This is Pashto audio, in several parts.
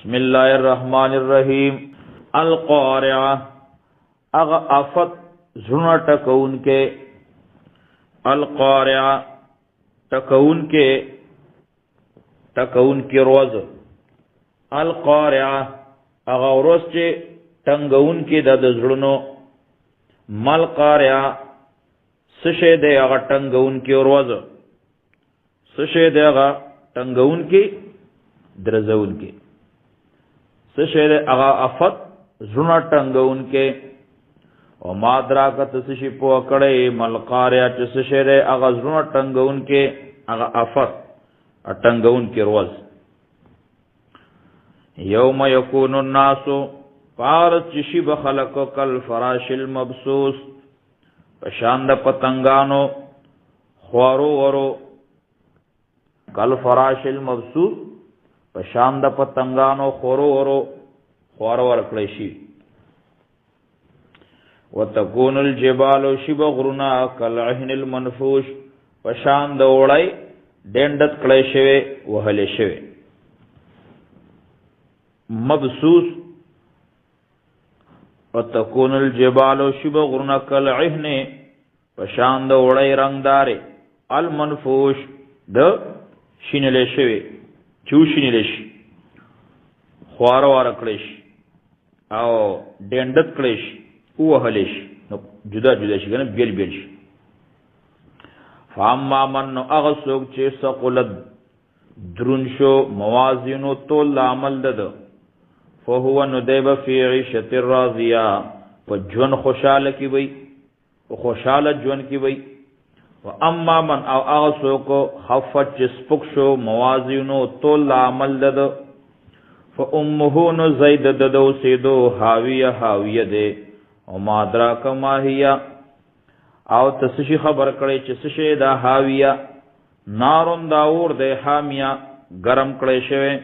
بسم الله الرحمن الرحیم. القارعه اغا افت زړه ټکون کې، القارعه ټکون کې روز، القارعه اغا روز چې ټنګون کې د زړونو، مل قارعه سشه دی اغا ټنګون کې روز، سشه دی اغا ټنګون کې درزون کې، سشه دی اغا افت زړه ټنګون کې. او ما دراکت سشی پو کړي مل قارعه چې سشه دی اغا زړه ټنګون کې، اغا افت ټنګون کې روز. یوم یکون الناس پارس چشی بخلق کل فراش المبسوس، پشاند پتنگانو خوارو ورو، کل فراش المبسوس پشاند پتنگانو خورو ورو خوارو ورکلیشی. وتکون الجبال شب غرنا کالعهن المنفوش پشاند وړی ډندت کړی شوی وهلی شوی. مبسوس وتکون الجبال شب غرنا کالعهن پشاند وړی رنگدارې، المنفوش د شینلی شوی چو شینلی شي، خواره واره کړی شي او ډندت کړی شي وهلی شي، نو جدا جدا شي کنه، بیل بیل شي. فاما من هغه څوک چې ثقلت درون شو موازینو تول عمل ده، فهو نو دی به فی عیشة راضیه په ژوند خوشحاله کې وي، په خوشحاله ژوند کې وي. و اما من او هغه څوک خفت چې سپک شو موازینو تول عمل ده، فامه نو زید د اوسېدو حاویه حاویه ده. او ما ادراک ما هي او تسشی خبر کړي چې سشی دا حاویه، نارون دا اور ده حامیه گرم کړي شوی،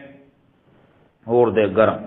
اور ده گرم.